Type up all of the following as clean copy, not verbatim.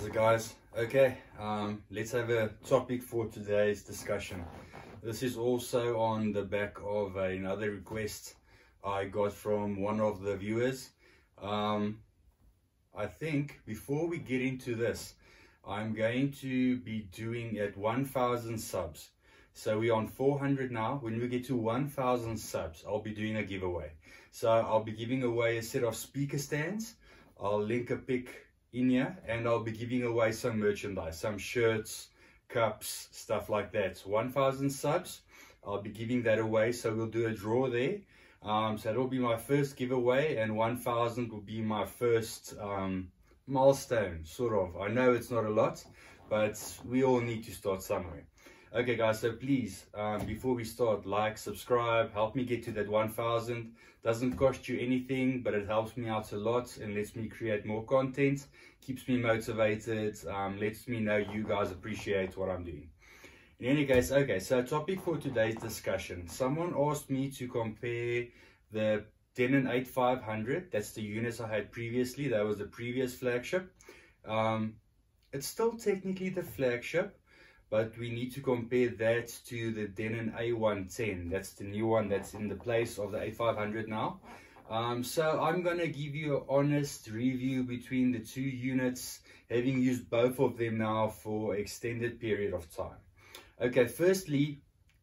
How's it, guys? Okay, let's have a topic for today's discussion. This is also on the back of another request I got from one of the viewers. I think before we get into this, I'm going to be doing at 1,000 subs. So we're on 400 now. When we get to 1,000 subs, I'll be doing a giveaway. So I'll be giving away a set of speaker stands. I'll link a pic in here, and I'll be giving away some merchandise, some shirts, cups, stuff like that. So 1,000 subs, I'll be giving that away. So we'll do a draw there. So it'll be my first giveaway, and 1,000 will be my first milestone, sort of. I know it's not a lot, but we all need to start somewhere. Okay, guys, so please, before we start, like, subscribe, help me get to that 1,000. Doesn't cost you anything, but it helps me out a lot and lets me create more content, keeps me motivated, lets me know you guys appreciate what I'm doing. In any case, okay, so topic for today's discussion. Someone asked me to compare the Denon A110, that's the units I had previously, that was the previous flagship. It's still technically the flagship, but we need to compare that to the Denon A110. That's the new one that's in the place of the A500 now. So I'm going to give you an honest review between the two units, having used both of them now for an extended period of time. Okay, firstly,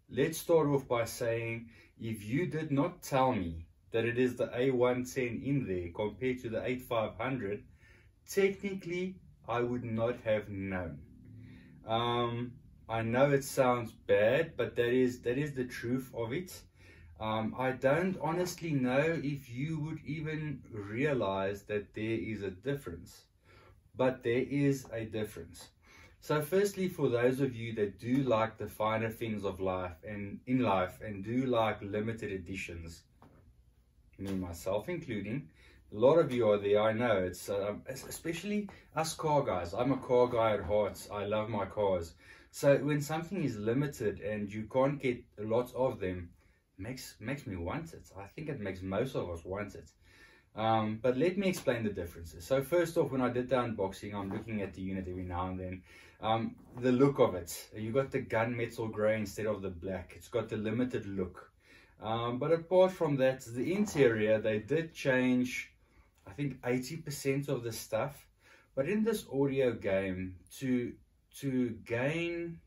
let's start off by saying, if you did not tell me that it is the A110 in there compared to the A500, technically I would not have known. I know it sounds bad, but that is the truth of it. I don't honestly know if you would even realize that there is a difference, but there is a difference. So firstly, for those of you that do like the finer things of life and in life and do like limited editions, me myself including, a lot of you are there, I know. It's especially us car guys. I'm a car guy at heart. I love my cars. So when something is limited and you can't get a lot of them, makes me want it. I think it makes most of us want it. But let me explain the differences. So first off, when I did the unboxing, I'm looking at the unit every now and then. The look of it, you got the gunmetal grey instead of the black. It's got the limited look. But apart from that, the interior, they did change, I think 80% of the stuff. But in this audio game, to gain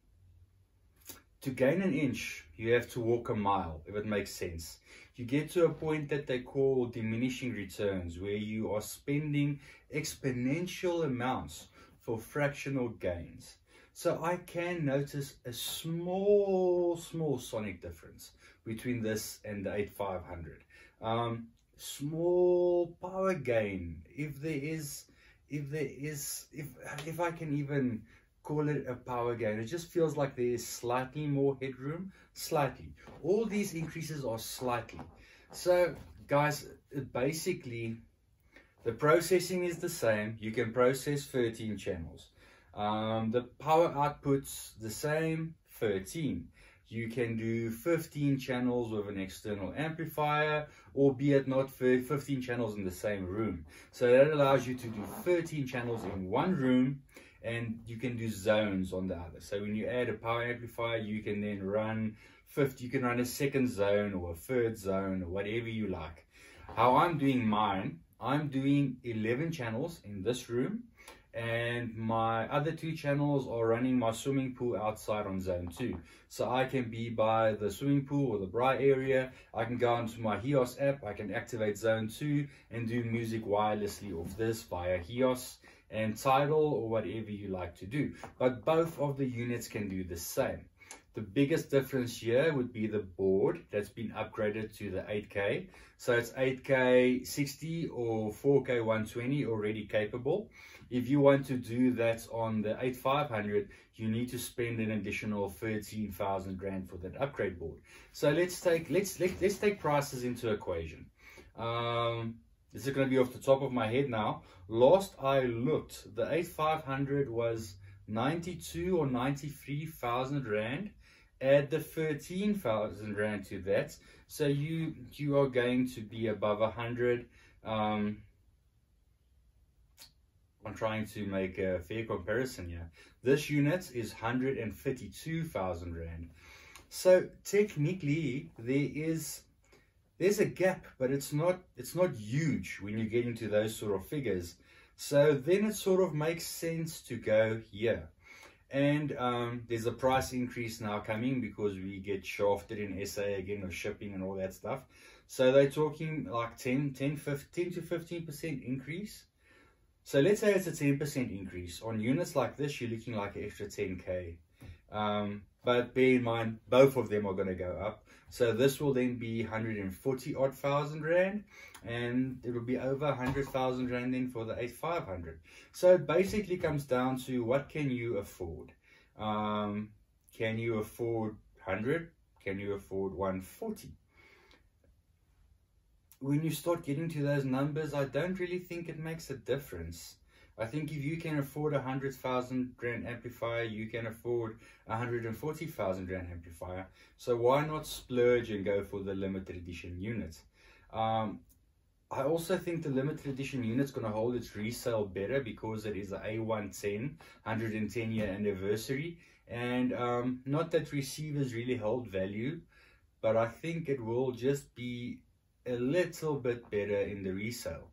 an inch, you have to walk a mile, if it makes sense. You get to a point that they call diminishing returns, where you are spending exponential amounts for fractional gains. So I can notice a small sonic difference between this and the 8500. Small power gain, if I can even call it a power gain. It just feels like there is slightly more headroom, slightly. All these increases are slightly. So guys, basically the processing is the same. You can process 13 channels. The power output's the same, 13. You can do 15 channels with an external amplifier, albeit not 15 channels in the same room. So that allows you to do 13 channels in one room, and you can do zones on the other. So when you add a power amplifier, you can then run you can run a second zone or a third zone or whatever you like. How I'm doing mine, I'm doing 11 channels in this room, and my other 2 channels are running my swimming pool outside on zone 2. So I can be by the swimming pool or the bright area. I can go onto my HEOS app, I can activate zone 2 and do music wirelessly off this via HEOS and Tidal or whatever you like to do. But both of the units can do the same. The biggest difference here would be the board that's been upgraded to the 8K. So it's 8K 60 or 4K 120 already capable. If you want to do that on the 8500, you need to spend an additional 13,000 Rand for that upgrade board. So let's take prices into equation. This is going to be off the top of my head now. Last I looked, the 8500 was 92 or 93,000 Rand. Add the 13,000 Rand to that, so you are going to be above 100. trying to make a fair comparison here. This unit is 152,000 Rand. So technically there's a gap, but it's not huge when you get into those sort of figures. So then it sort of makes sense to go here. And there's a price increase now coming because we get shafted in SA again of shipping and all that stuff. So they're talking like 10 to 15% increase. So let's say it's a 10% increase. On units like this, you're looking like an extra 10K. But bear in mind, both of them are going to go up. So this will then be 140 odd thousand Rand, and it will be over 100,000 Rand then for the 8500. So it basically comes down to what can you afford? Can you afford 100? Can you afford 140? When you start getting to those numbers, I don't really think it makes a difference. I think if you can afford 100,000 Rand amplifier, you can afford 140,000 Rand amplifier. So why not splurge and go for the limited edition unit? I also think the limited edition unit's going to hold its resale better because it is an A110 110-year anniversary, and not that receivers really hold value, but I think it will just be a little bit better in the resale.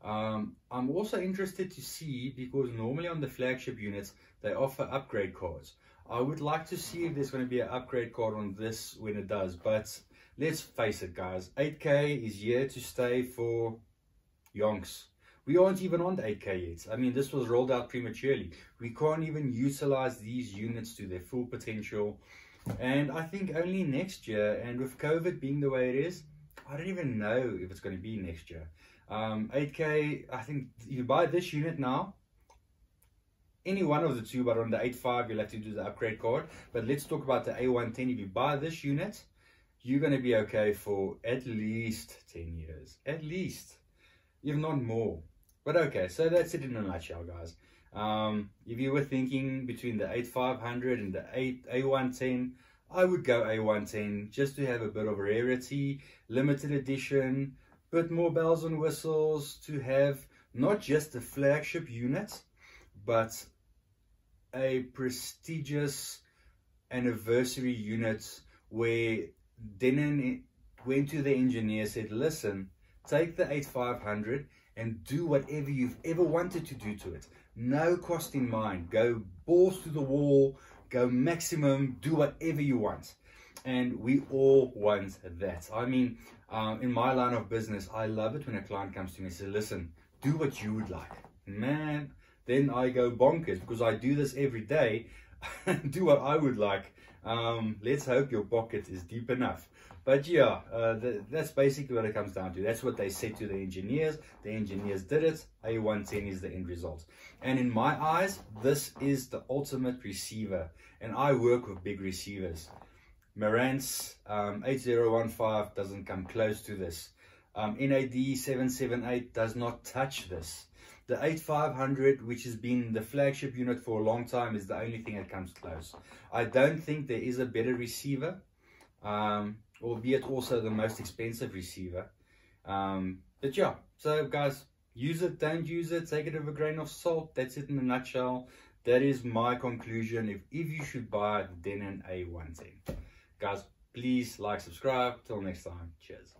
I'm also interested to see, because normally on the flagship units they offer upgrade cards. I would like to see if there's going to be an upgrade card on this when it does, but let's face it guys, 8K is here to stay for yonks. We aren't even on the 8K yet. I mean, this was rolled out prematurely. We can't even utilize these units to their full potential, and I think only next year, and with COVID being the way it is, I don't even know if it's going to be next year. 8K, I think you buy this unit now, any one of the two, but on the 85 you'll have to do the upgrade card. But let's talk about the A110. If you buy this unit, you're going to be okay for at least 10 years, at least, if not more. But okay, so that's it in a nutshell, guys. If you were thinking between the 8500 and the A110, I would go A110 just to have a bit of rarity, limited edition, bit more bells and whistles, to have not just a flagship unit, but a prestigious anniversary unit where Denon went to the engineer, said, listen, take the 8500 and do whatever you've ever wanted to do to it. No cost in mind. Go balls to the wall, go maximum, do whatever you want. And we all want that. I mean, in my line of business, I love it when a client comes to me and says, listen, do what you would like. Man, then I go bonkers because I do this every day. Do what I would like. Let's hope your pocket is deep enough. But yeah, that's basically what it comes down to. That's what they said to the engineers. The engineers did it. A110 is the end result. And in my eyes, this is the ultimate receiver. And I work with big receivers. Marantz 8015 doesn't come close to this. NAD 778 does not touch this. The 8500, which has been the flagship unit for a long time, is the only thing that comes close. I don't think there is a better receiver, albeit also the most expensive receiver. But yeah, so guys, use it, don't use it, take it with a grain of salt. That's it in a nutshell. That is my conclusion if you should buy the Denon A110. Guys, please like, subscribe. Till next time, cheers.